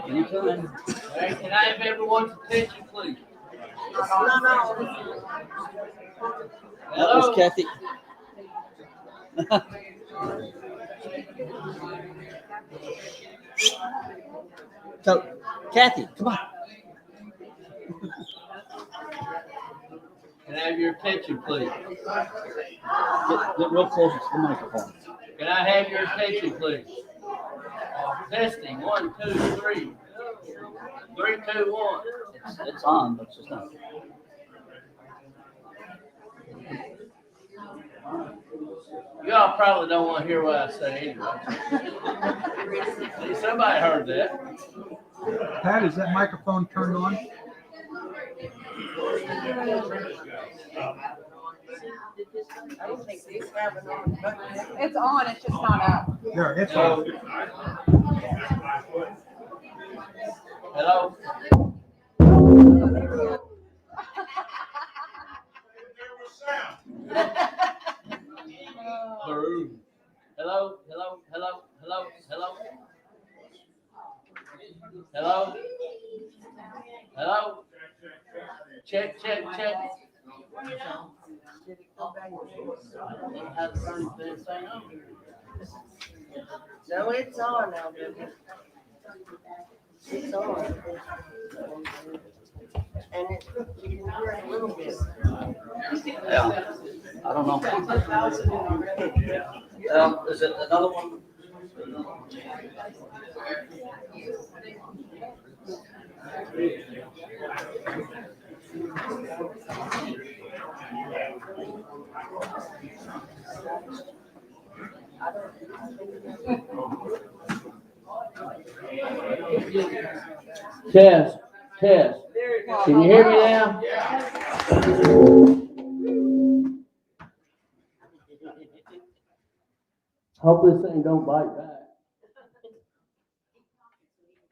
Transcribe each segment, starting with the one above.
Anytime. All right, can I have everyone's attention, please? That was Hello? Kathy. So, Kathy, come on. Can I have your attention, please? Get real close to the microphone. Can I have your attention, please? Testing, 1, 2, 3. 3, 2, 1. It's on, but it's just not. Y'all probably don't want to hear what I say anyway. See, somebody heard that. Pat, is that microphone turned on? It's on, it's just not up. There, it's on. Hello? Boom. Hello? Hello? Hello? Hello? Hello? Hello? Hello? Check, check, check. No, it's on now, baby. It's on. And it, you can hear it a little bit. Yeah. I don't know. Is it another one? Test, test. Can you hear me now? Hope this thing don't bite back.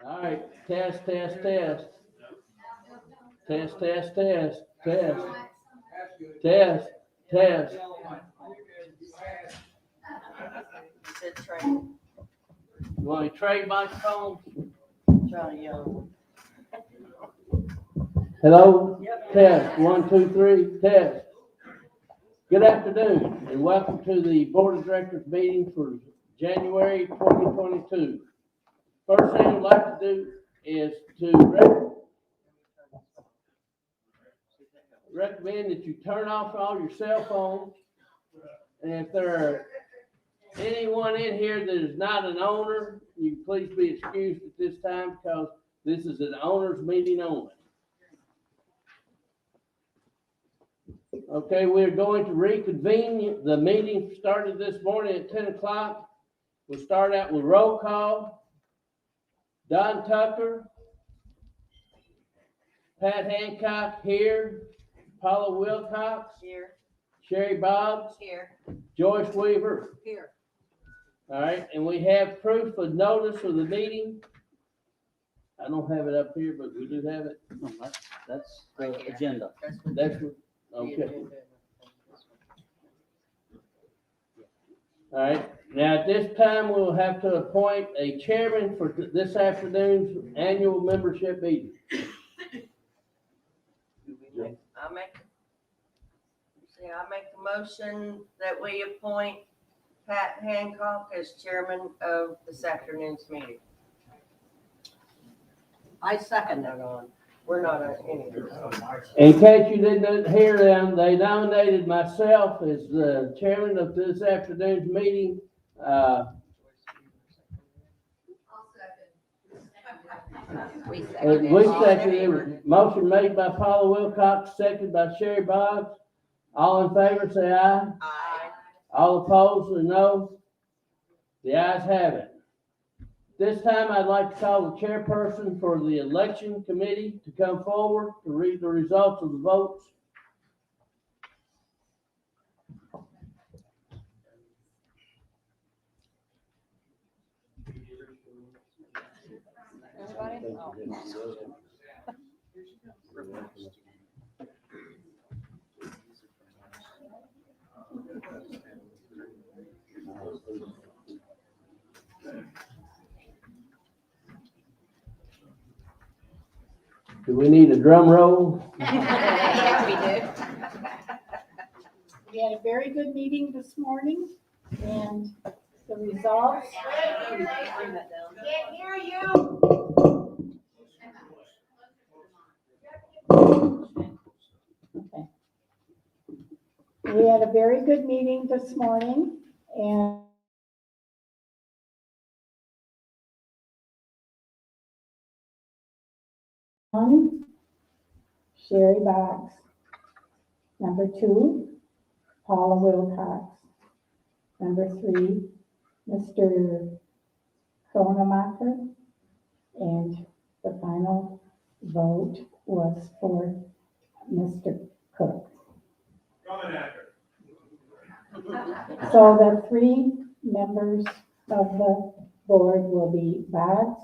All right, test, test, test. Test, test, test, test. Test, test. Said Trey, You want to trade microphones? Johnny Young. Hello? Test, 1, 2, 3, test. Good afternoon and welcome to the Board of Directors meeting for January 2022. First thing I'd like to do is to recommend that you turn off all your cell phones. And if there are anyone in here that is not an owner, you can please be excused at this time because this is an owner's meeting only. Okay, we're going to reconvene. The meeting started this morning at 10 o'clock. We'll start out with roll call. Don Tucker, Pat Hancock here, Paula Wilcox, Here. Sherry Boggs, Here. Joyce Weaver. Here. All right, and we have proof of notice of the meeting. I don't have it up here, but we do have it. No, that's Right the here. agenda. That's what. That's what, okay. All right, now at this time, we'll have to appoint a chairman for this afternoon's annual membership meeting. I make the motion that we appoint Pat Hancock as chairman of this afternoon's meeting. I second that on. We're not on any of this. In case you didn't hear them, they nominated myself as the chairman of this afternoon's meeting. We We seconded it. Motion made by Paula Wilcox, seconded by Sherry Boggs. All in favor, say aye. Aye. All opposed, say no. The ayes have it. This time, I'd like to call the chairperson for the election committee to come forward to read the results of the votes. Everybody? Oh. Do we need a drum roll? Yeah, we did. We had a very good meeting this morning, and the results. Okay. We had a very good meeting this morning, and one, Sherry Box. Number 2, Paula Wilcox. Number 3, Mr. Kronemacher. And the final vote was for Mr. Cook. So the 3 members of the board will be Boggs,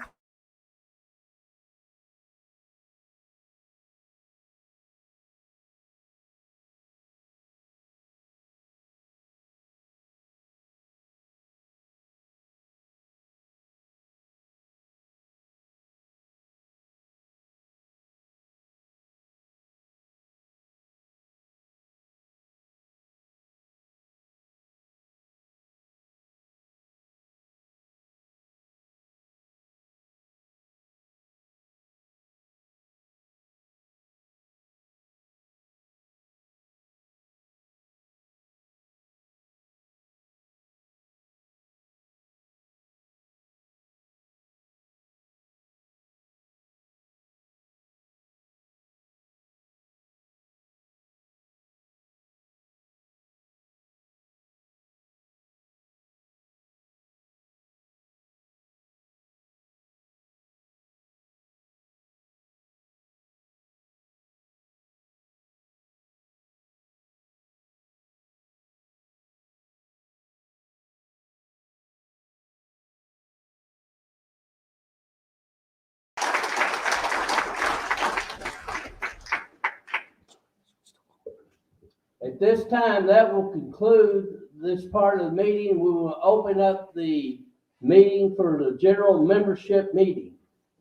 At this time, that will conclude this part of the meeting. We will open up the meeting for the general membership meeting.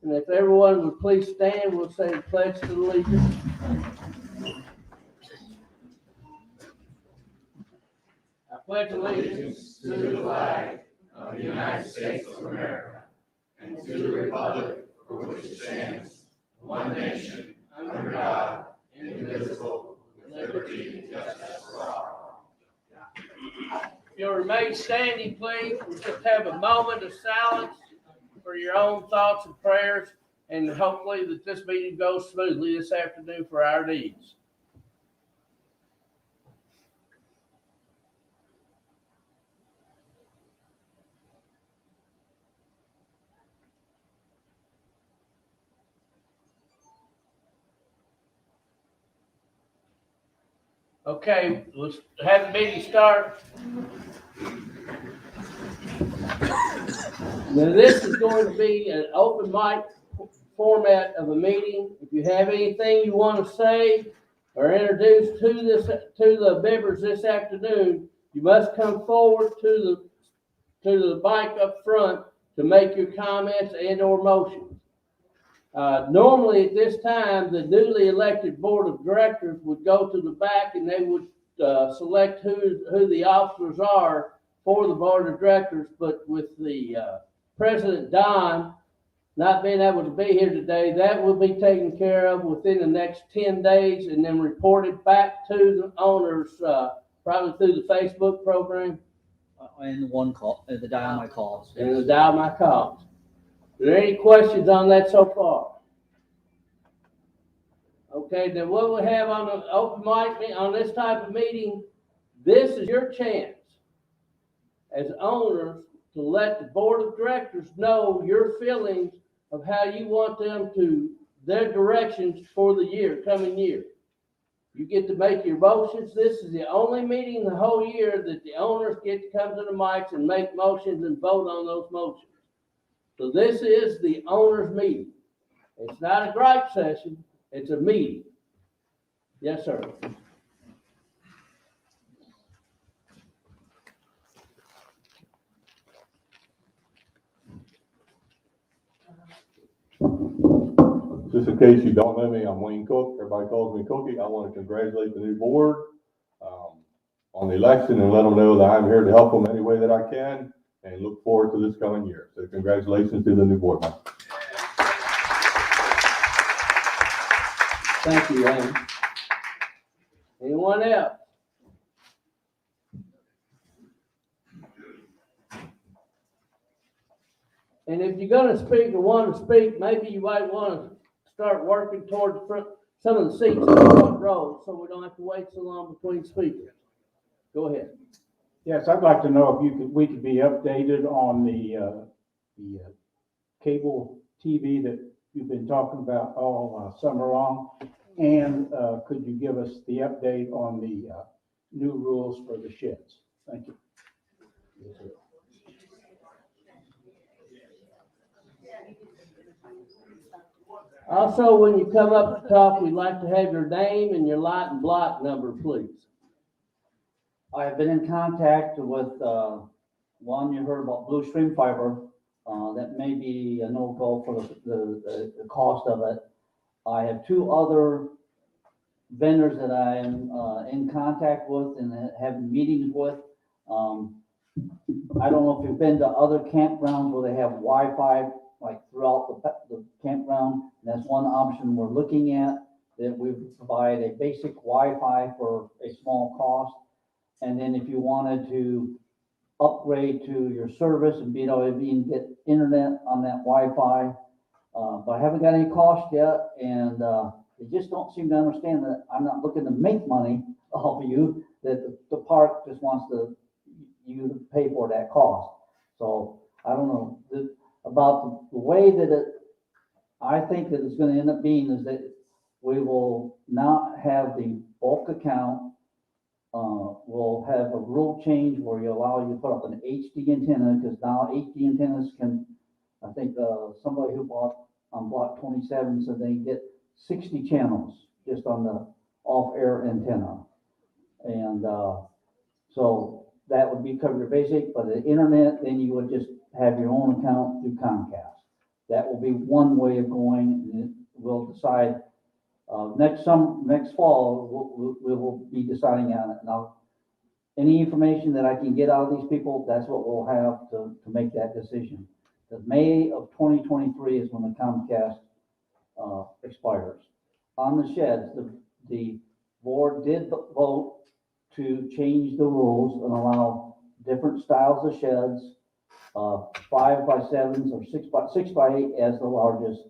And if everyone would please stand, we'll say the pledge to allegiance. I pledge allegiance to the flag of the United States of America and to the republic for which it stands, one nation, under God, indivisible, with liberty and justice for all. If you'll remain standing, please, we'll just have a moment of silence for your own thoughts and prayers, and hopefully that this meeting goes smoothly this afternoon for our needs. Okay, let's have the meeting start. Now, this is going to be an open mic format of a meeting. If you have anything you want to say or introduce to the members this afternoon, you must come forward to the mic up front to make your comments and or motions. Normally at this time, the newly elected board of directors would go to the back and they would select who the officers are for the board of directors, but with the President Don not being able to be here today, that will be taken care of within the next 10 days and then reported back to the owners, probably through the Facebook program. And one call, the dial my calls. And the dial my calls. Are there any questions on that so far? Okay, then what we have on the open mic, on this type of meeting, this is your chance as owners to let the board of directors know your feelings of how you want them to, their directions for the coming year. You get to make your motions. This is the only meeting the whole year that the owners get to come to the mics and make motions and vote on those motions. So this is the owners' meeting. It's not a gripe session, it's a meeting. Yes, sir. just in case you don't know me, I'm Wayne Cook. Everybody calls me Cookie. I want to congratulate the new board on the election and let them know that I'm here to help them any way that I can and look forward to this coming year. So congratulations to the new board member. Thank you, Wayne. Anyone else? And if you're gonna speak or want to speak, maybe you might want to start working towards some of the seats in the front row, so we don't have to wait so long between speakers. Go ahead. Yes, I'd like to know if we could be updated on the cable TV that you've been talking about all summer long. And could you give us the update on the new rules for the sheds? Thank you. Also, when you come up to talk, we'd like to have your name and your lot and block number, please. I have been in contact with, one you heard about Blue Stream Fiber. That may be a no-go for the cost of it. I have two other vendors that I am in contact with and having meetings with. I don't know if you've been to other campgrounds where they have Wi-Fi like throughout the campground. And that's one option we're looking at, that we provide a basic Wi-Fi for a small cost. And then if you wanted to upgrade to your service and be able to even get internet on that Wi-Fi, but I haven't got any cost yet, and they just don't seem to understand that I'm not looking to make money off of you, that the park just wants you to pay for that cost. So I don't know about the way that I think that it's gonna end up being is that we will not have the bulk account. We'll have a rule change where you allow you to put up an HD antenna, because now HD antennas can, I think somebody who bought on block 27 said they get 60 channels just on the off-air antenna. And so that would be covered your basic, but the internet, then you would just have your own account through Comcast. That will be one way of going, and we'll decide next fall, we will be deciding on it. Now, any information that I can get out of these people, that's what we'll have to make that decision. The May of 2023 is when the Comcast expires. On the sheds, the board did vote to change the rules and allow different styles of sheds, 5x7s or 6x8 as the largest.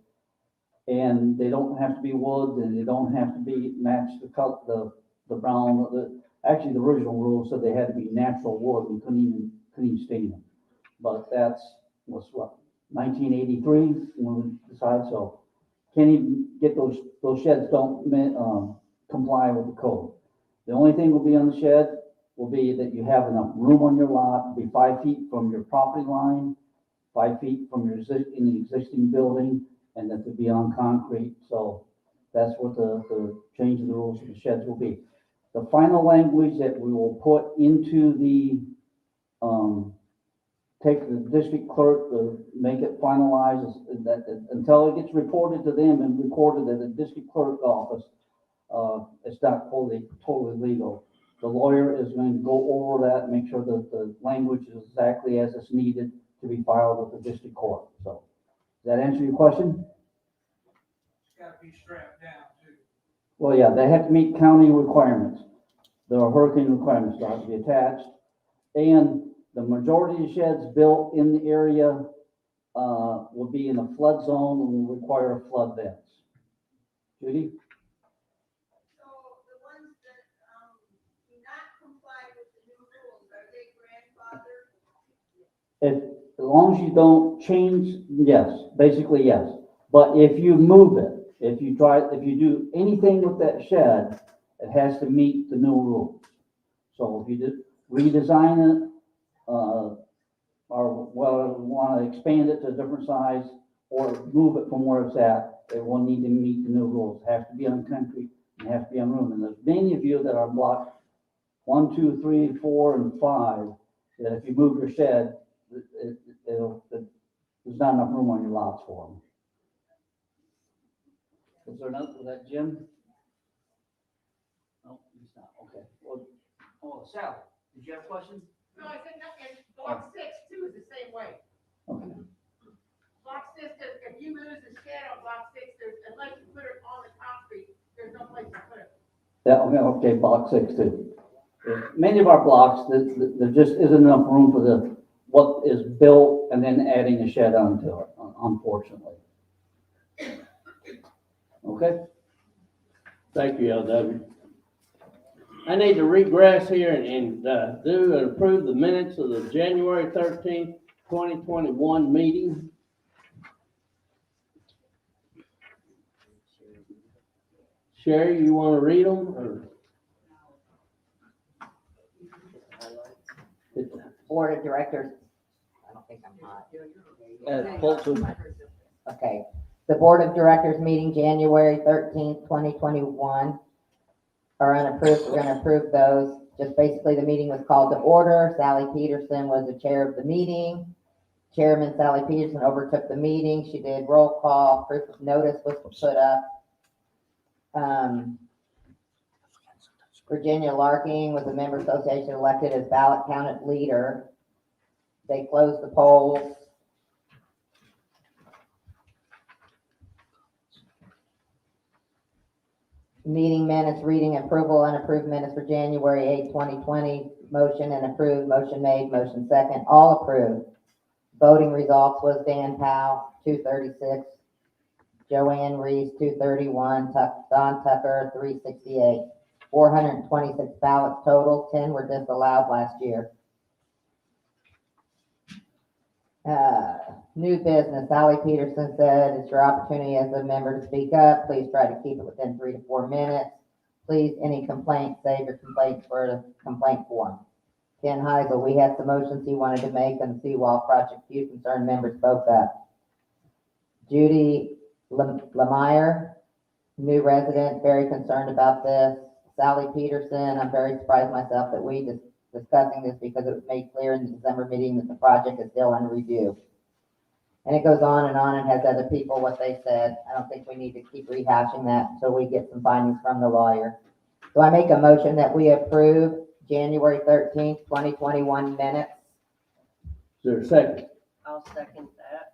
And they don't have to be wood, and they don't have to be matched the brown. Actually, the original rule said they had to be natural wood and couldn't even stain them. But was what, 1983 when we decided, so can't even get those sheds don't comply with the code. The only thing will be on the shed will be that you have enough room on your lot to be 5 feet from your property line, 5 feet from your existing building, and that to be on concrete. So that's what the change of the rules of the sheds will be. The final language that we will put into the, take the district clerk to make it finalized, that until it gets reported to them and recorded at the district clerk office, it's not totally legal. The lawyer is going to go over that and make sure that the language is exactly as it's needed to be filed with the district court. So, does that answer your question? It's gotta be strapped down too. Well, yeah, they have to meet county requirements. There are hurricane requirements that have to be attached. And the majority of sheds built in the area will be in a flood zone and will require flood vents. Judy? So the ones that do not comply with the new rules, are they grandfathered? As long as you don't change, yes, basically yes. But if you move it, if you do anything with that shed, it has to meet the new rules. So if you redesign it, or want to expand it to a different size, or move it from where it's at, it will need to meet the new rules. It has to be on concrete, and have to be on room. And there's many of you that are block 1, 2, 3, 4, and 5, that if you move your shed, there's not enough room on your lots for them. Was there another, was that Jim? No, he's not, okay. Well, oh, Sal, did you have a question? No, I said, and block 6 too is the same way. Okay. Block 6, if you lose the shed on block 6, unless you put it on the concrete, there's no place to put it. Yeah, okay, block 6 too. Many of our blocks, there just isn't enough room for the, what is built and then adding a shed onto it, unfortunately. Okay? Thank you, LW. I need to regress here and do and approve the minutes of the January 13th, 2021 meeting. Sherry, you want to read them or? Board of Directors, I don't think I'm hot. Pull to, Okay, the Board of Directors meeting January 13th, 2021 are unapproved. We're gonna approve those. Just basically, the meeting was called to order. Sally Peterson was the chair of the meeting. Chairman Sally Peterson overtook the meeting. She did roll call. Proof of notice was put up. Virginia Larking was a member association elected as ballot counted leader. They closed the polls. Meeting minutes, reading approval, unapproved minutes for January 8, 2020. Motion and approved, motion made, motion second, all approved. Voting results was Dan Powell, 236. Joanne Reese, 231. Don Tucker, 368. 426 ballots total, 10 were disallowed last year. New business, Sally Peterson said, it's your opportunity as a member to speak up. Please try to keep it within 3 to 4 minutes. Please, any complaints, save your complaints for the complaint form. Ken Heisel, we had some motions he wanted to make on the seawall project. Few concerned members spoke up. Judy Lemire, new resident, very concerned about this. Sally Peterson, I'm very surprised myself that we discussing this because it was made clear in the December meeting that the project is still under review. And it goes on and has other people what they said. I don't think we need to keep rehashing that until we get some findings from the lawyer. So I make a motion that we approve January 13th, 2021 minutes. Is there a second? I'll second that.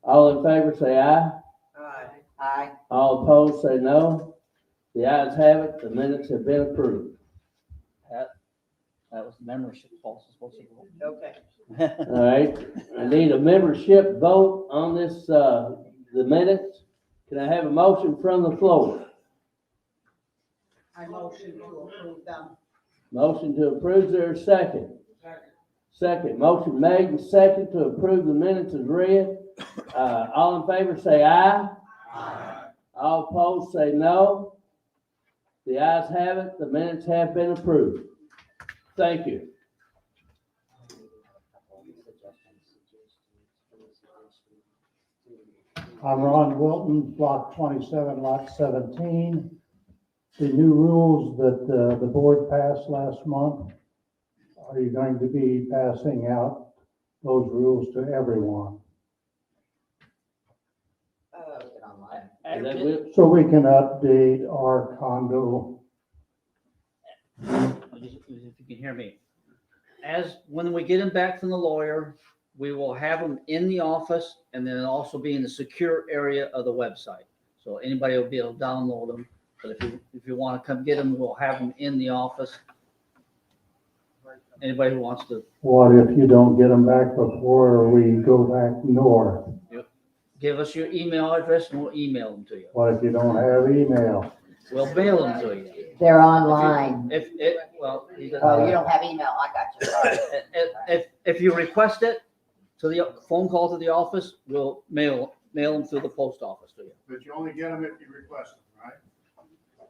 All in favor, say aye. Aye. Aye. All opposed, say no. The ayes have it, the minutes have been approved. that was the membership policy supposed to go. Okay. All right, I need a membership vote on this, the minutes. Can I have a motion from the floor? I motion to approve them. Motion to approve, is there a second? Second, motion made and second to approve the minutes as read. All in favor say aye. Aye. All opposed say no. The ayes have it, the minutes have been approved. Thank you. I'm Ron Wilton, block 27, lot 17. The new rules that the board passed last month, are you going to be passing out those rules to everyone? And then we'll- So we can update our condo. If you can hear me. When we get them back from the lawyer, we will have them in the office and then also be in the secure area of the website. So anybody will be able to download them. But if you want to come get them, we'll have them in the office. Anybody who wants to, What if you don't get them back before we go back north? give us your email address and we'll email them to you. What if you don't have email? We'll mail them to you. They're online. Well, Oh, you don't have email, I got you, sorry. if you request it to the phone call to the office, we'll mail them through the post office to you. But you only get them if you request them, right?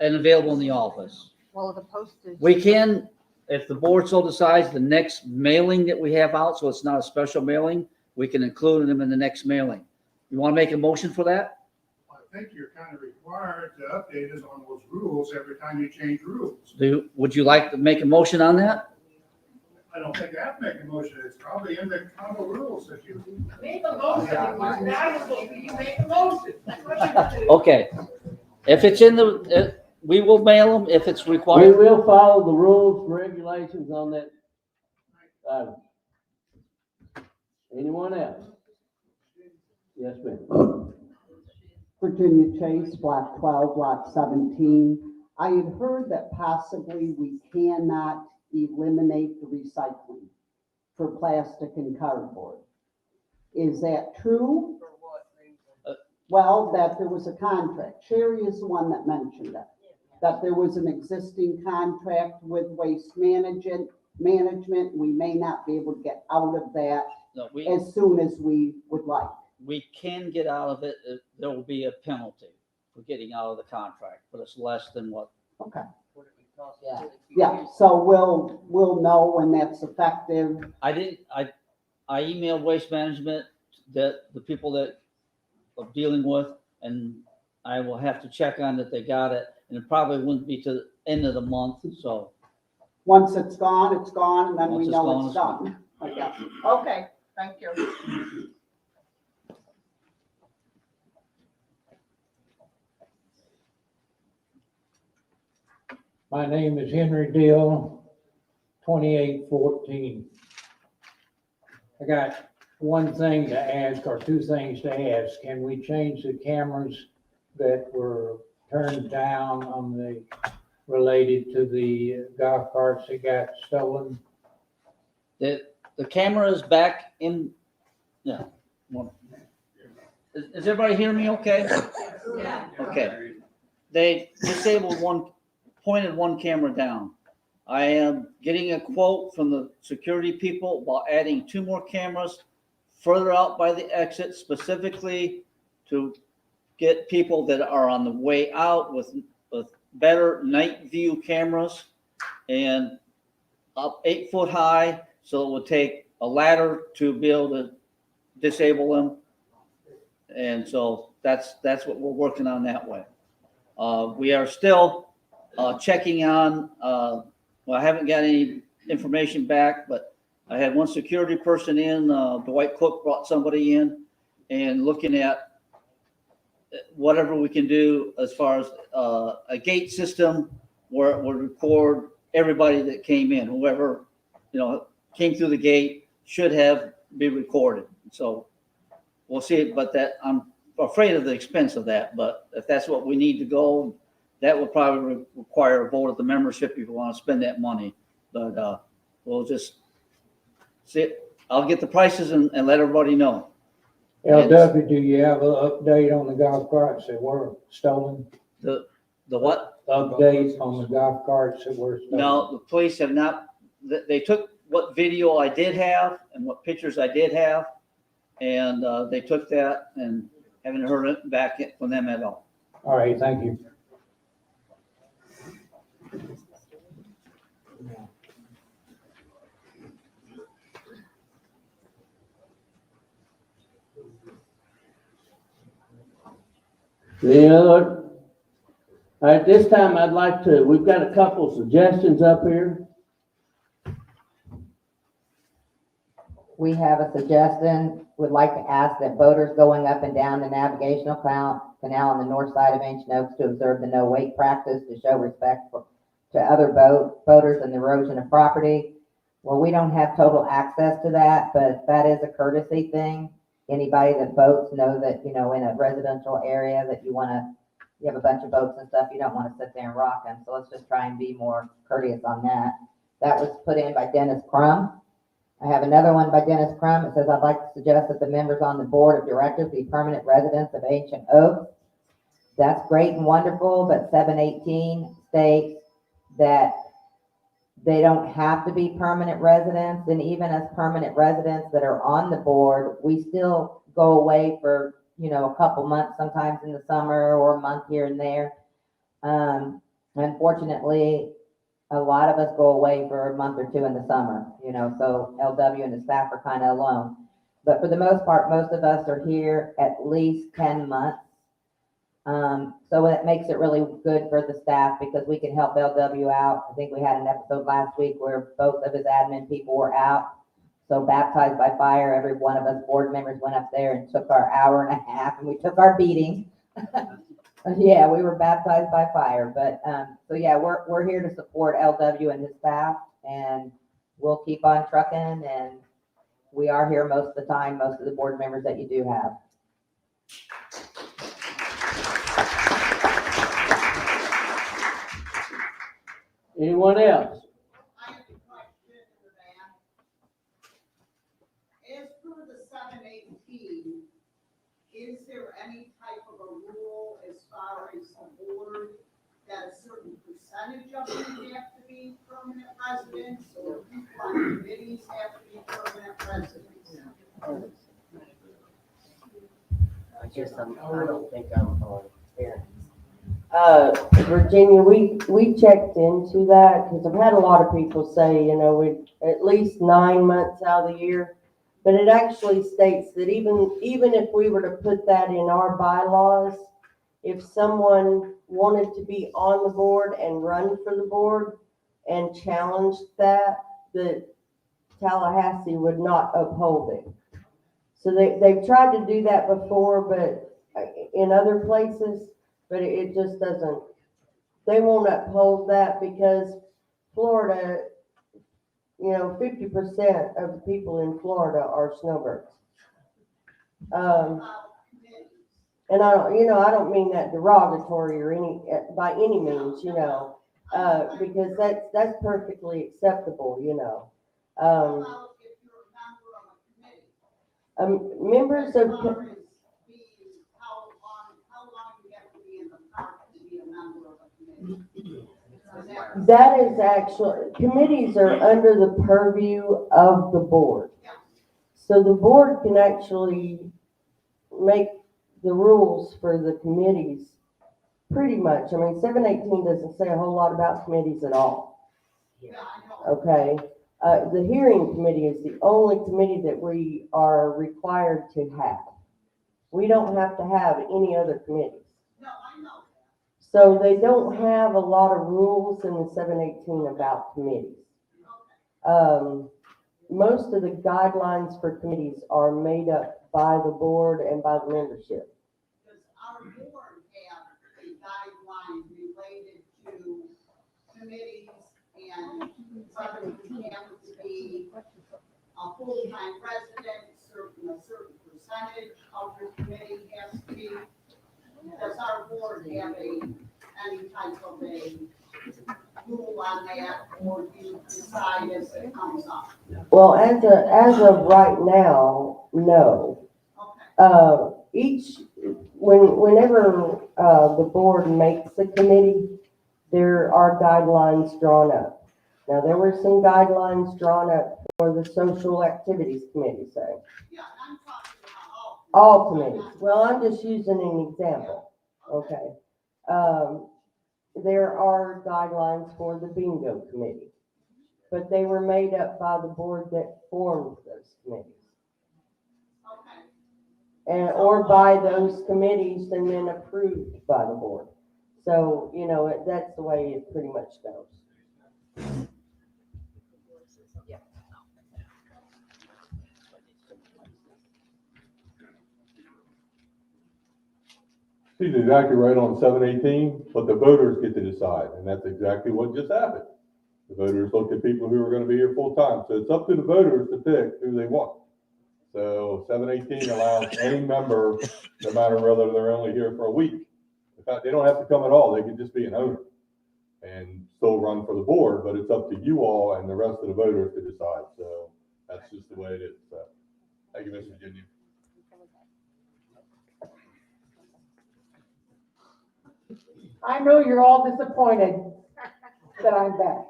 And available in the office. Well, the postage. We can, if the board so decides, the next mailing that we have out, so it's not a special mailing, we can include them in the next mailing. You want to make a motion for that? I think you're kind of required to update us on those rules every time you change rules. Would you like to make a motion on that? I don't think I have to make a motion. It's probably in the condo rules if you. Make a motion, it was valuable for you, make a motion. That's what you do. Okay. If it's in the, we will mail them if it's We required. will follow the rules, regulations on that item. Anyone else? Yes, ma'am. Virginia Chase, block 12, lot 17. I had heard that possibly we cannot eliminate the recycling for plastic and cardboard. Is that true? For what reason? Well, that there was a contract. Sherry is the one that mentioned it. That there was an existing contract with Waste Management. We may not be able to get out of that No, as soon as we would like. we can get out of it. There will be a penalty for getting out of the contract, but it's less than what. Okay. What it would cost Yeah. to keep Yeah, it. so we'll know when that's effective. I emailed Waste Management, that the people that I'm dealing with, and I will have to check on that they got it, and it probably wouldn't be to the end of the month, so. Once it's gone, and then Once we it's know gone, it's it's gone. done. I guess. Okay, thank you. My name is Henry Deal, 2814. I got one thing to ask, or two things to ask. Can we change the cameras that were turned down on the, related to the golf carts that got stolen? The camera is back in, yeah. Is everybody hearing me okay? Yeah. Okay. They pointed one camera down. I am getting a quote from the security people about adding 2 more cameras further out by the exit, specifically to get people that are on the way out with better night view cameras, and up 8 foot high, so it would take a ladder to be able to disable them. And so that's what we're working on that way. We are still checking on, well, I haven't got any information back, but I had one security person in, Dwight Cook brought somebody in, and looking at whatever we can do as far as a gate system where it would record everybody that came in, whoever, came through the gate should be recorded. So we'll see it, but that, I'm afraid of the expense of that, but if that's what we need to go, that would probably require a vote of the membership if you want to spend that money. But we'll just see it. I'll get the prices and let everybody know. LW, do you have an update on the golf carts that were stolen? The what? Update on the golf carts that were stolen? No, the police have not, they took what video I did have and what pictures I did have, and they took that and haven't heard it back from them at all. All right, thank you. At this time, we've got a couple suggestions up here. We have a suggestion, would like to ask that boaters going up and down the navigational canal on the north side of Ancient Oaks to observe the no wake practice to show respect to other boaters and the erosion of property. Well, we don't have total access to that, but that is a courtesy thing. Anybody that boats know that, in a residential area that you have a bunch of boats and stuff, you don't want to sit there and rock them. So let's just try and be more courteous on that. That was put in by Dennis Crum. I have another one by Dennis Crum. It says, I'd like to suggest that the members on the board of directors be permanent residents of Ancient Oaks. That's great and wonderful, but 718 states that they don't have to be permanent residents. And even as permanent residents that are on the board, we still go away for, a couple months, sometimes in the summer or a month here and there. Unfortunately, a lot of us go away for a month or two in the summer, so LW and the staff are kind of alone. But for the most part, most of us are here at least 10 months. So it makes it really good for the staff because we can help LW out. I think we had an episode last week where both of his admin people were out. So baptized by fire, every one of us board members went up there and took our hour and a half, and we took our beating. Yeah, we were baptized by fire, but, so yeah, we're here to support LW and his staff, and we'll keep on trucking, and we are here most of the time, most of the board members that you do have. Anyone else? I have a question in the back. As per the 718, is there any type of a rule as far as the board that a certain percentage of them have to be permanent residents, or people on committees have to be permanent residents? I guess I don't think I'm on there. Virginia, we checked into that, because I've had a lot of people say, we at least 9 months out of the year. But it actually states that even if we were to put that in our bylaws, if someone wanted to be on the board and run for the board and challenged that Tallahassee would not uphold it. So they've tried to do that before, but in other places, but it just doesn't, they won't uphold that because Florida, 50% of the people in Florida are snowbirds. And I don't mean that derogatory or by any means, because that's perfectly acceptable, Well, if you're a member of a committee, Members as of, far as being, how long you have to be in the park to be a member of a committee? That is actually, committees are under the purview of the board. So the board can actually make the rules for the committees pretty much. 718 doesn't say a whole lot about committees at all. Yeah, I know. Okay, the hearing committee is the only committee that we are required to have. We don't have to have any other committees. No, I know. So they don't have a lot of rules in the 718 about committees. Most of the guidelines for committees are made up by the board and by the membership. Does our board have a guideline related to committees and whether you have to be a full-time resident, a certain percentage of your committee has to be? Does our board have any type of a rule on that, or do you decide as it comes up? Well, as of right now, no. Okay. Whenever the board makes a committee, there are guidelines drawn up. Now, there were some guidelines drawn up for the social activities committee, say. Yeah, I'm talking about All committees. Well, I'm just using an example, okay? There are guidelines for the bingo committee, but they were made up by the board that formed those committees. Okay. Or by those committees and then approved by the board. So, that's the way it pretty much goes. She's exactly right on 718, but the voters get to decide, and that's exactly what just happened. The voters looked at people who are gonna be here full time, so it's up to the voters to pick who they want. So 718 allows any member, no matter whether they're only here for a week. In fact, they don't have to come at all, they can just be an owner and still run for the board, but it's up to you all and the rest of the voters to decide, so that's just the way it is. So, thank you, Ms. Virginia. I know you're all disappointed that I'm back.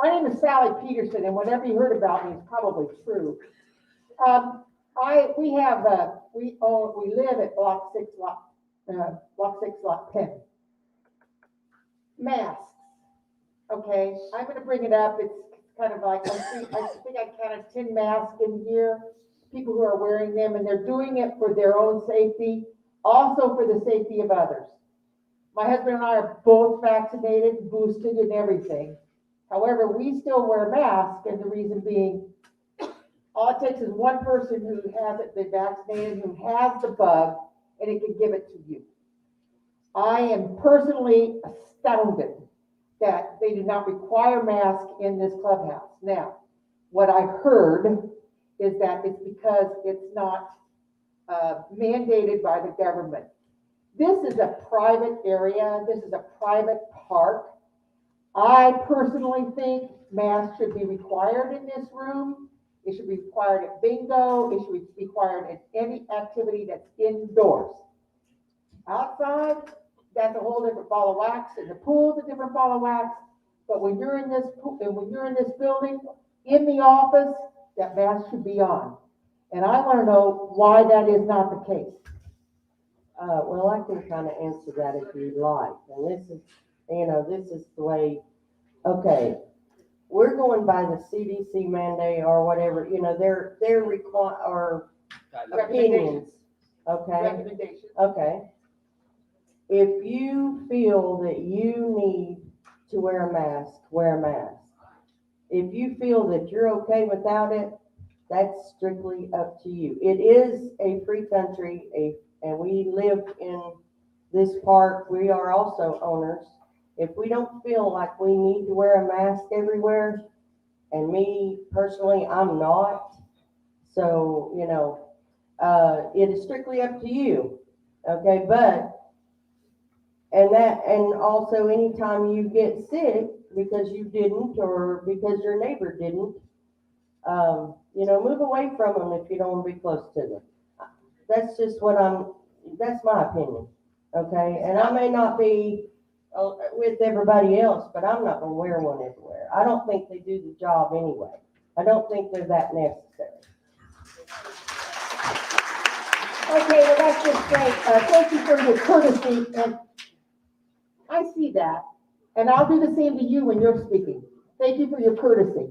My name is Sally Peterson, and whatever you heard about me is probably true. We live at block 6, lot 10. Masks, okay, I'm gonna bring it up, it's kind of like, I think I counted 10 masks in here, people who are wearing them, and they're doing it for their own safety, also for the safety of others. My husband and I are both vaccinated, boosted, and everything. However, we still wear masks, and the reason being, all it takes is one person who hasn't been vaccinated, who has the bug, and it can give it to you. I am personally astounded that they do not require masks in this clubhouse. Now, what I heard is that it's because it's not mandated by the government. This is a private area. This is a private park. I personally think masks should be required in this room. It should be required at bingo. It should be required at any activity that's indoors. Outside, that's a whole different ball of wax, and the pool's a different ball of wax. But when you're in this building, in the office, that mask should be on. And I want to know why that is not the case. Well, I can kind of answer that if you'd like. And this is, this is the way, okay, we're going by the CDC mandate or whatever, their or opinions, okay? Recommendation. Okay. If you feel that you need to wear a mask, wear a mask. If you feel that you're okay without it, that's strictly up to you. It is a free country, and we live in this park. We are also owners. If we don't feel like we need to wear a mask everywhere, and me personally, I'm not. So, it is strictly up to you. Okay, and also anytime you get sick because you didn't or because your neighbor didn't, move away from them if you don't want to be close to them. That's just that's my opinion, okay? And I may not be with everybody else, but I'm not gonna wear one everywhere. I don't think they do the job anyway. I don't think they're that necessary. Okay, well, that's just great. Thank you for your courtesy, and I see that. And I'll do the same to you when you're speaking. Thank you for your courtesy.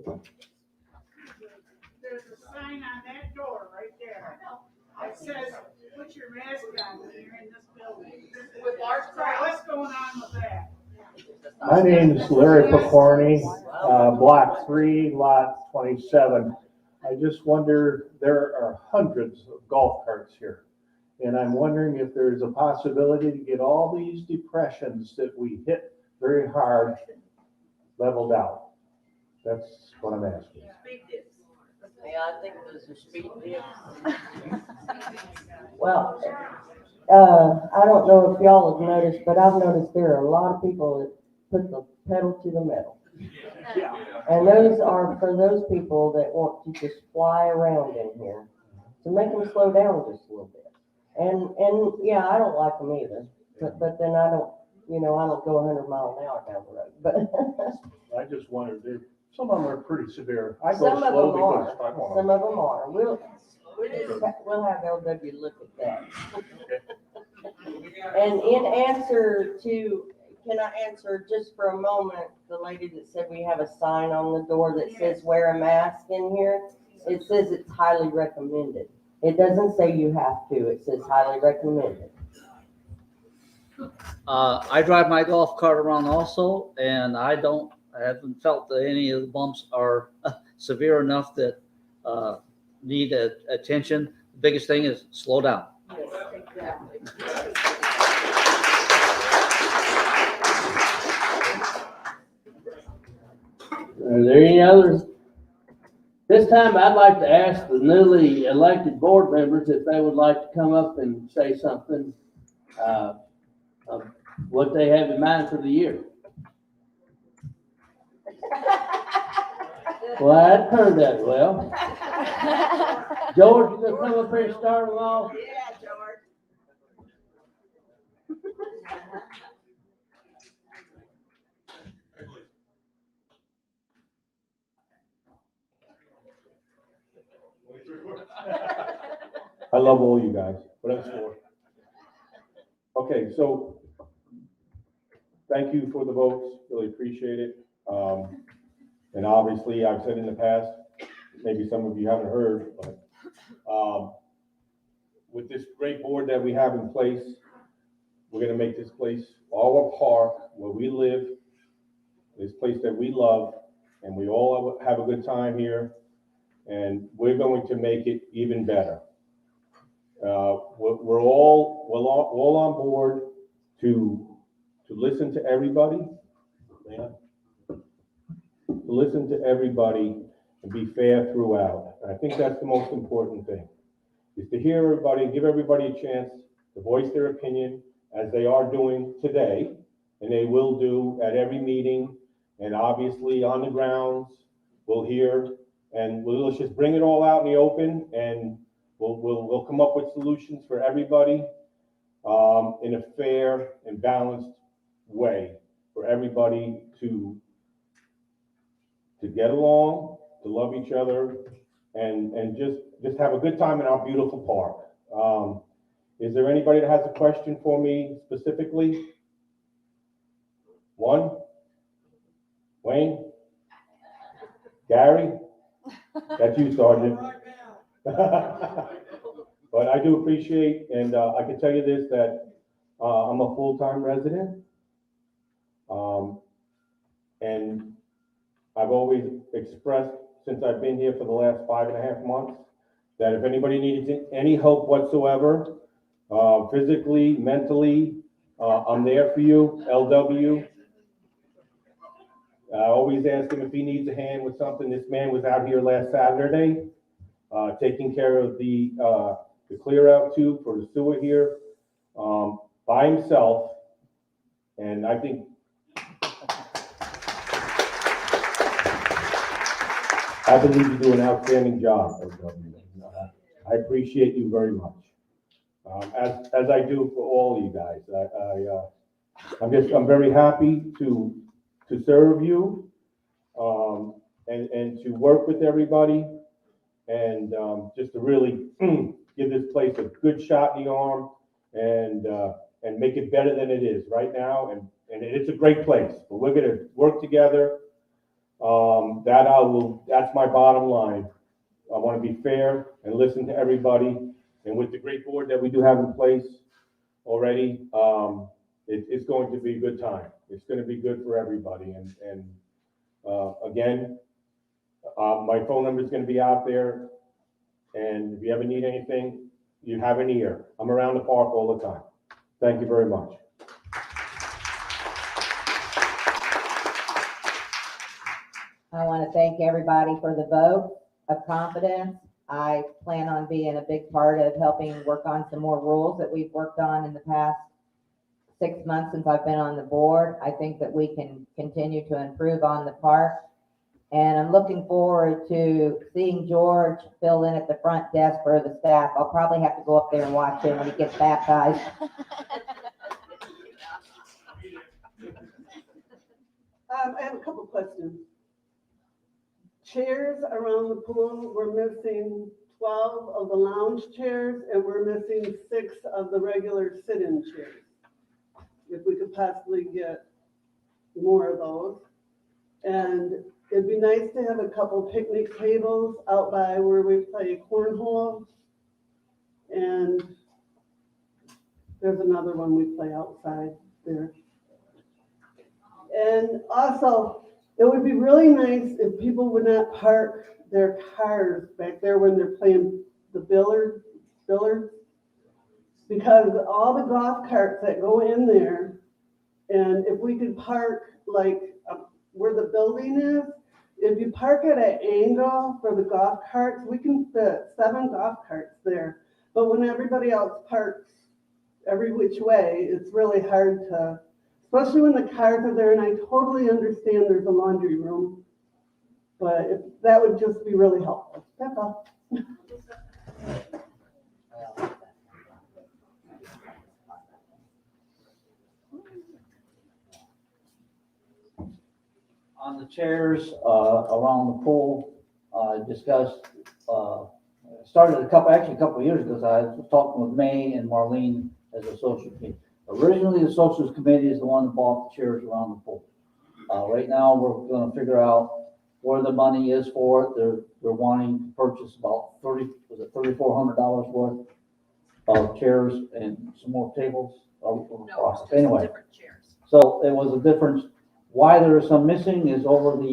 There's a sign on that door right there. It says, put your mask on when you're in this building. With large crowd. What's going on with that? My name is Larry Picorni, Block 3, Lot 27. I just wonder, there are hundreds of golf carts here. And I'm wondering if there's a possibility to get all these depressions that we hit very hard leveled out. That's what I'm asking. Yeah, I think those are speed dips. Well, I don't know if y'all have noticed, but I've noticed there are a lot of people that put the pedal to the metal. And those are for those people that want to just fly around in here, to make them slow down just a little bit. And yeah, I don't like them either, but then I don't go 100 miles an hour down the road, but. I just wondered, some of them are pretty severe. I go Some of slow them because are. I want Some them. of them are. We'll have LW look at that. And in answer to, can I answer just for a moment, the lady that said we have a sign on the door that says wear a mask in here? It says it's highly recommended. It doesn't say you have to. It says highly recommended. I drive my golf cart around also, and I haven't felt that any of the bumps are severe enough that need attention. The biggest thing is slow down. Are there any others? This time I'd like to ask the newly elected board members if they would like to come up and say something of what they have in mind for the year. Well, that turned out well. George, you gonna come up here and start them off? Yeah, George. I love all you guys, but I'm sure. Okay, so thank you for the votes, really appreciate it. And obviously, I've said in the past, maybe some of you haven't heard, but with this great board that we have in place, we're gonna make this place our park where we live, this place that we love, and we all have a good time here, and we're going to make it even better. We're all on board to listen to everybody. Yeah. To listen to everybody and be fair throughout. And I think that's the most important thing, is to hear everybody, give everybody a chance to voice their opinion, as they are doing today, and they will do at every meeting, and obviously on the grounds, we'll hear, and let's just bring it all out in the open, and we'll come up with solutions for everybody, in a fair and balanced way, for everybody to get along, to love each other, and just have a good time in our beautiful park. Is there anybody that has a question for me specifically? One? Wayne? Gary? That's you, Sergeant. But I do appreciate, and I can tell you this, that I'm a full-time resident. And I've always expressed, since I've been here for the last 5.5 months, that if anybody needs any help whatsoever, physically, mentally, I'm there for you, LW. I always ask him if he needs a hand with something. This man was out here last Saturday, taking care of the clear out tube for the sewer here, by himself. And I think I believe you do an outstanding job, LW. I appreciate you very much. As I do for all of you guys. I'm very happy to serve you, and to work with everybody, and just to really give this place a good shot in the arm, and make it better than it is right now. And it's a great place, but we're gonna work together. That's my bottom line. I want to be fair and listen to everybody. And with the great board that we do have in place already, it's going to be a good time. It's going to be good for everybody. And again, my phone number is going to be out there. And if you ever need anything, you have an ear. I'm around the park all the time. Thank you very much. I want to thank everybody for the vote of confidence. I plan on being a big part of helping work on some more rules that we've worked on in the past 6 months since I've been on the board. I think that we can continue to improve on the park. And I'm looking forward to seeing George fill in at the front desk for the staff. I'll probably have to go up there and watch him when he gets baptized. I have a couple questions. Chairs around the pool, we're missing 12 of the lounge chairs, and we're missing 6 of the regular sit-in chairs. If we could possibly get more of those. And it'd be nice to have a couple picnic tables out by where we play cornhole. And there's another one we play outside there. And also, it would be really nice if people would not park their cars back there when they're playing the billiards, because all the golf carts that go in there, and if we could park like where the building is, if you park at an angle for the golf carts, we can fit 7 golf carts there. But when everybody else parks every which way, it's really hard to, especially when the cars are there, and I totally understand there's a laundry room, but if that would just be really helpful. That's all. On the chairs, around the pool, discussed, started a couple of years ago, I was talking with May and Marlene as a social committee. Originally, the social committee is the one that bought the chairs around the pool. Right now, we're gonna figure out where the money is for it. They're wanting to purchase about $3,400 worth of chairs and some more tables. Anyway, so it was a difference. Why there is some missing is over the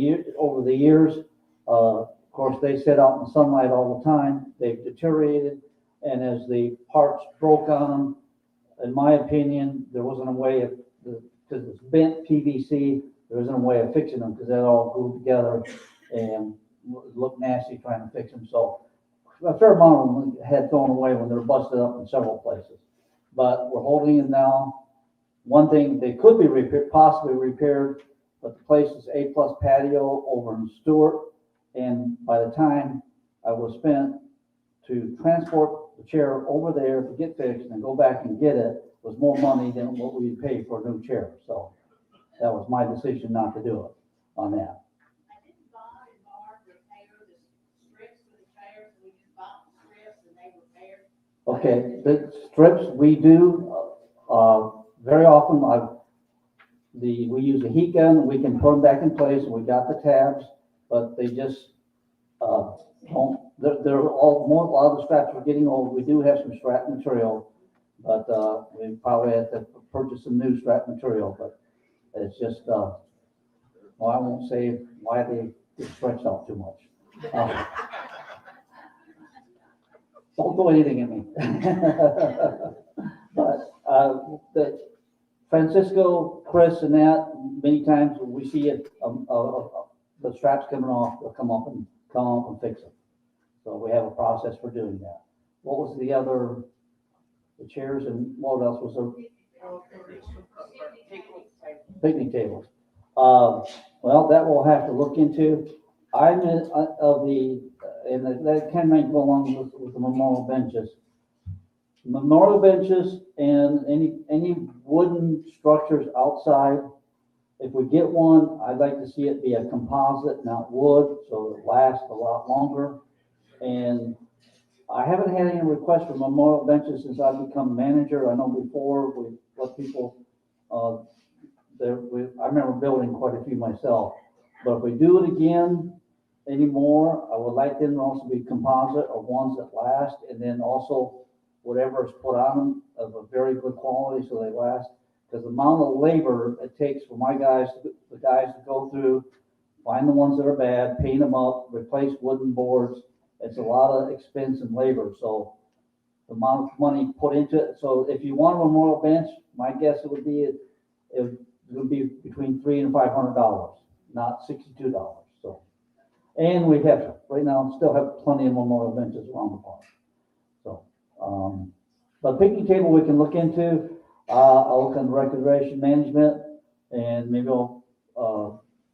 years, of course, they sit out in the sunlight all the time. They've deteriorated, and as the parts broke on them, in my opinion, there wasn't a way of, because it's bent PVC, there isn't a way of fixing them, because they're all glued together and look nasty trying to fix them, so a fair amount of them had thrown away when they're busted up in several places. But we're holding them now. One thing, they could be repaired, possibly repaired, but the place is A+ patio over in Stewart, and by the time I was spent to transport the chair over there to get fixed and go back and get it was more money than what we paid for a new chair. So that was my decision not to do it on that. Okay, the strips we do, very often, we use a heat gun, we can put them back in place, and we got the tabs, but they just, don't, they're all, a lot of the straps are getting old. We do have some strap material, but, we probably have to purchase some new strap material, but it's just, well, I won't say why they get stretched out too much. Don't throw anything at me. But, the Francisco, Chris, and that, many times when we see it, the straps coming off, they'll come up and fix it. So we have a process for doing that. What was the other, the chairs, and what else was there? Picnic tables. Well, that we'll have to look into. I'm of the, and that kind of go along with the memorial benches. Memorial benches and any wooden structures outside, if we get one, I'd like to see it be a composite, not wood, so it lasts a lot longer. And I haven't had any requests for memorial benches since I've become manager. I know before we let people, I remember building quite a few myself. But if we do it again anymore, I would like them to also be composite of ones that last, and then also whatever is put on them of a very good quality so they last. Because the amount of labor it takes for my guys, the guys to go through, find the ones that are bad, paint them up, replace wooden boards, it's a lot of expense and labor. So the amount of money put into it. So if you want a memorial bench, my guess it would be between $300 and $500, not $62. So, and we have right now still have plenty of memorial benches around the park. So, but picnic table we can look into. I'll look on recreation management, and maybe I'll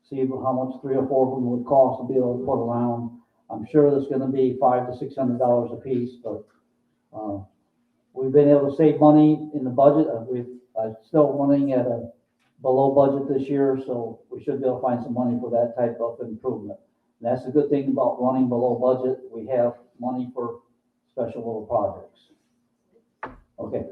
see how much 3 or 4 of them would cost to be able to put around. I'm sure there's going to be $500 to $600 a piece, but we've been able to save money in the budget. We're still running at a below budget this year, so we should be able to find some money for that type of improvement. And that's the good thing about running below budget. We have money for special little projects. Okay.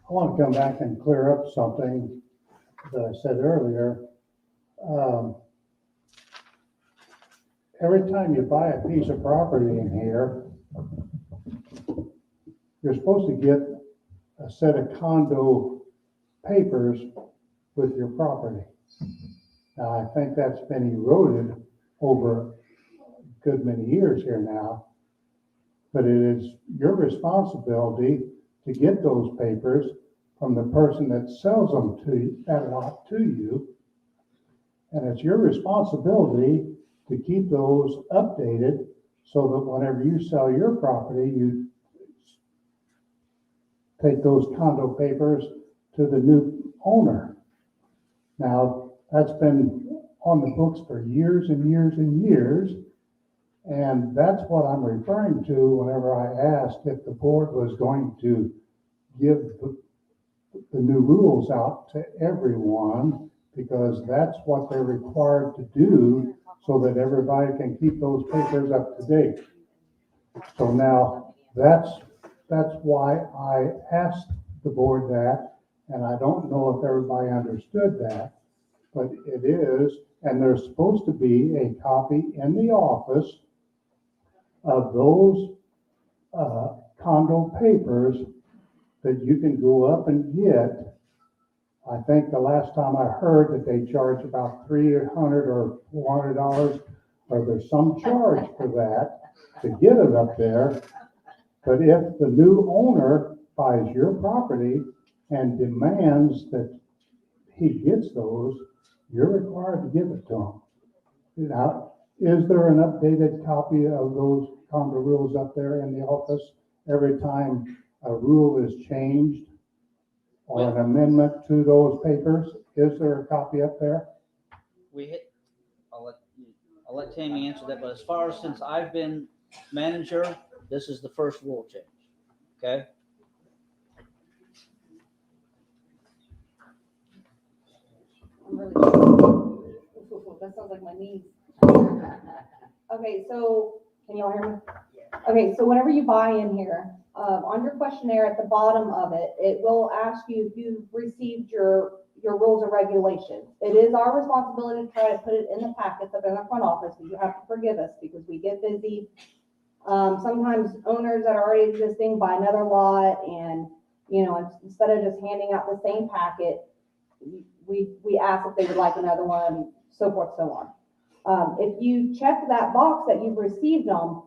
I want to come back and clear up something that I said earlier. Every time you buy a piece of property in here, you're supposed to get a set of condo papers with your property. Now, I think that's been eroded over a good many years here now, but it is your responsibility to get those papers from the person that sells them to that lot to you. And it's your responsibility to keep those updated so that whenever you sell your property, you take those condo papers to the new owner. Now, that's been on the books for years and years and years. And that's what I'm referring to whenever I asked if the board was going to give the new rules out to everyone, because that's what they're required to do so that everybody can keep those papers up to date. So now that's why I asked the board that, and I don't know if everybody understood that, but it is, and there's supposed to be a copy in the office of those condo papers that you can go up and get. I think the last time I heard that they charge about $300 or $400 or there's some charge for that to get it up there. But if the new owner buys your property and demands that he gets those, you're required to give it to him. Now, is there an updated copy of those condo rules up there in the office every time a rule is changed or an amendment to those papers? Is there a copy up there? I'll let Tammy answer that, but as far as since I've been manager, this is the first rule change, okay? That sounds like my knees. Okay, so, can y'all hear me? Okay, so whenever you buy in here, on your questionnaire at the bottom of it, it will ask you if you've received your rules and regulations. It is our responsibility to try to put it in the packets up in the front office, but you have to forgive us because we get busy. Sometimes owners that are already existing buy another lot and, you know, instead of just handing out the same packet, we ask if they would like another one, so forth, so on. If you check that box that you've received them,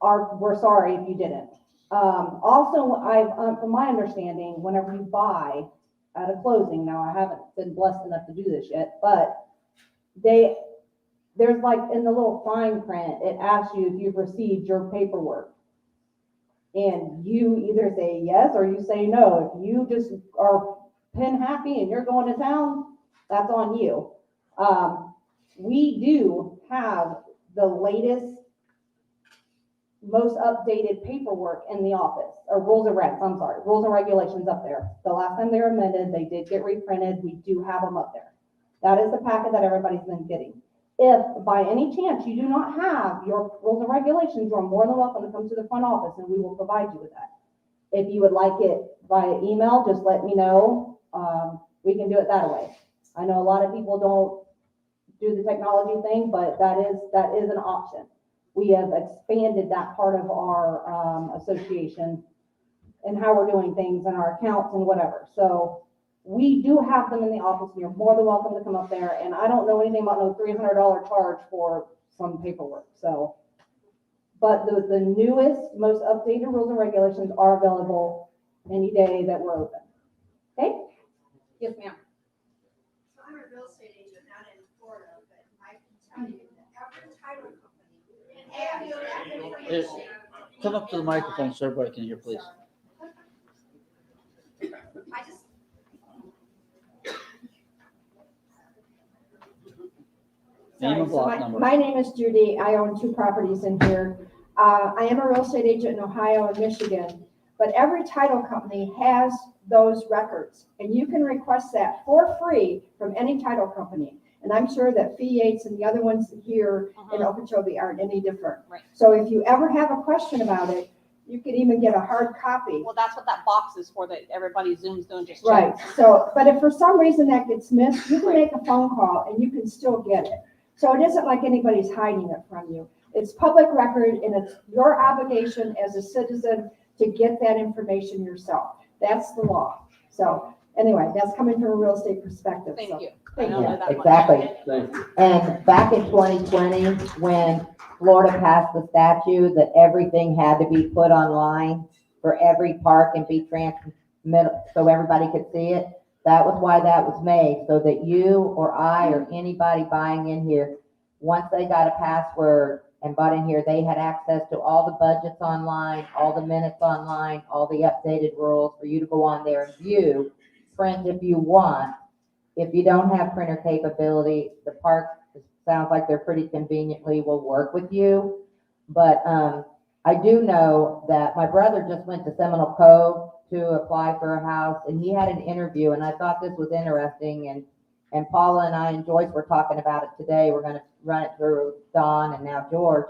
we're sorry if you didn't. Also, from my understanding, whenever you buy at a closing, now I haven't been blessed enough to do this yet, but there's like in the little fine print, it asks you if you've received your paperwork. And you either say yes or you say no. If you just are pin happy and you're going to town, that's on you. We do have the latest, most updated paperwork in the office, or rules and regulations up there. The last time they were amended, they did get reprinted. We do have them up there. That is the packet that everybody's been getting. If by any chance you do not have your rules and regulations, you're more than welcome to come to the front office and we will provide you with that. If you would like it via email, just let me know. We can do it that way. I know a lot of people don't do the technology thing, but that is an option. We have expanded that part of our association and how we're doing things and our accounts and whatever. So we do have them in the office and you're more than welcome to come up there. And I don't know anything about no $300 charge for some paperwork. So, but the newest, most updated rules and regulations are available any day that we're open. Okay? Yes, ma'am. So I'm a real estate agent out in Florida, but I can tell you that every title company and every information. Come up to the microphone so everybody can hear, please. I just. Name and block Sorry, so number. my name is Judy. I own 2 properties in here. I am a real estate agent in Ohio and Michigan, but every title company has those records, and you can request that for free from any title company. And I'm sure that Fee Yates and the other ones here in Okeechobee aren't any different. Right. So if you ever have a question about it, you could even get a hard copy. Well, that's what that box is for, that everybody zooms through and just Right, checks. so, but if for some reason that gets missed, you can make a phone call and you can still get it. So it isn't like anybody's hiding it from you. It's public record and it's your obligation as a citizen to get that information yourself. That's the law. So anyway, that's coming from a real estate perspective. Thank So, you. Thank I you. don't know that much. Exactly. Thank you. And back in 2020, when Florida passed the statute that everything had to be put online for every park and be transmitted so everybody could see it, that was why that was made, so that you or I or anybody buying in here, once they got a password and bought in here, they had access to all the budgets online, all the minutes online, all the updated rules for you to go on there and view, print if you want. If you don't have printer capability, the park, it sounds like they're pretty conveniently will work with you. But I do know that my brother just went to Seminole Cove to apply for a house, and he had an interview, and I thought this was interesting. And Paula and I and Joyce were talking about it today. We're going to run it through Don and now George.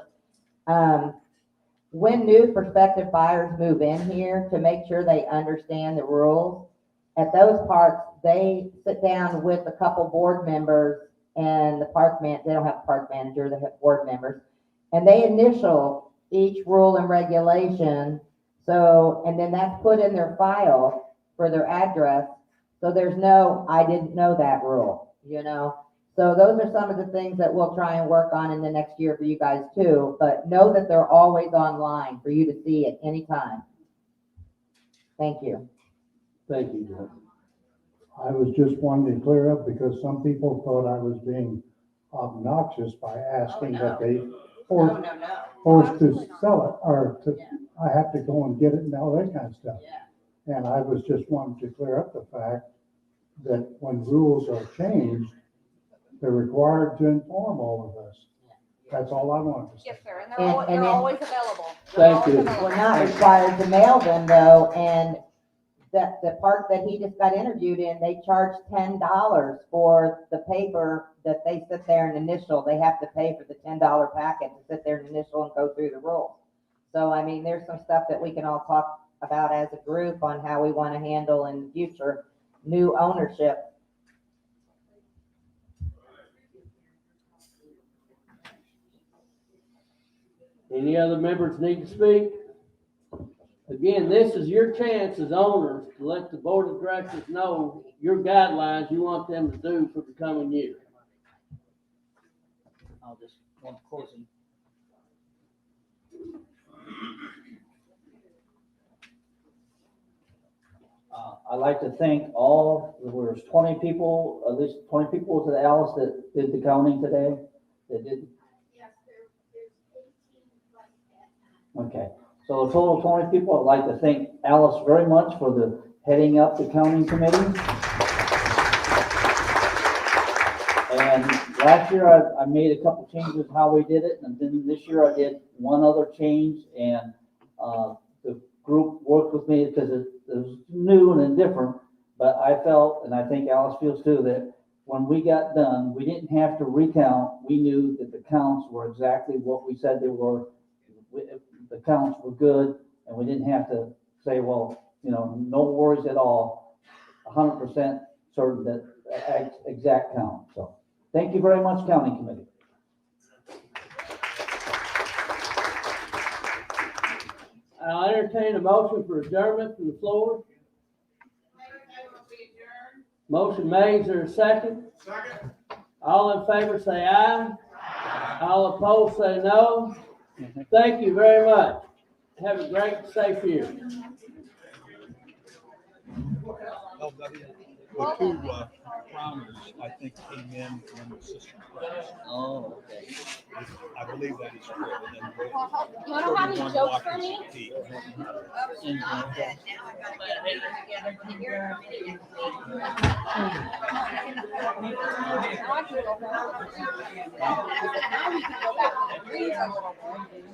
When new prospective buyers move in here, to make sure they understand the rules, at those parks, they sit down with a couple board members and the they don't have a park manager, they have board members, and they initial each rule and regulation. So, and then that's put in their file for their address. So there's no, I didn't know that rule, you know? So those are some of the things that we'll try and work on in the next year for you guys too, but know that they're always online for you to see at any time. Thank you. Thank you, Jeff. I was just wanting to clear up because some people thought I was being obnoxious by asking that they forced to sell it, or to, I have to go and get it and all that kind of stuff. And I was just wanting to clear up the fact that when rules are changed, they're required to inform all of us. That's all I wanted to say. Yes, sir, and And they're then- always available. Thank you. We're not required to mail them though, and that, the park that he just got interviewed in, they charge $10 for the paper that they sit there and initial. They have to pay for the $10 packet to sit there and initial and go through the rules. So, I mean, there's some stuff that we can all talk about as a group on how we want to handle in the future, new ownership. Any other members need to speak? Again, this is your chance as owners to let the board of directors know your guidelines you want them to do for the coming year. I'll just want closing. I'd like to thank all, there was 20 people, at least 20 people to the Alice that did the counting today, that did. Yes, there's 18 like that. Okay, so a total of 20 people. I'd like to thank Alice very much for the heading up the counting committee. And last year I made a couple changes how we did it, and then this year I did one other change, and the group worked with me because it was new and different, but I felt, and I think Alice feels too, that when we got done, we didn't have to recount. We knew that the counts were exactly what we said they were. The counts were good, and we didn't have to say, well, you know, no worries at all, 100% certain that exact count. So thank you very much, County Committee. I'll entertain a motion for adjournment from the floor. Motion made, is there a second? Second. All in favor say aye. All opposed say no. Thank you very much. Have a great, safe year. Well, two farmers, I think, came in when the system crashed. Oh, okay. I believe that is true. And then You wanna have any jokes for me? Now we can go back and breathe a little bit.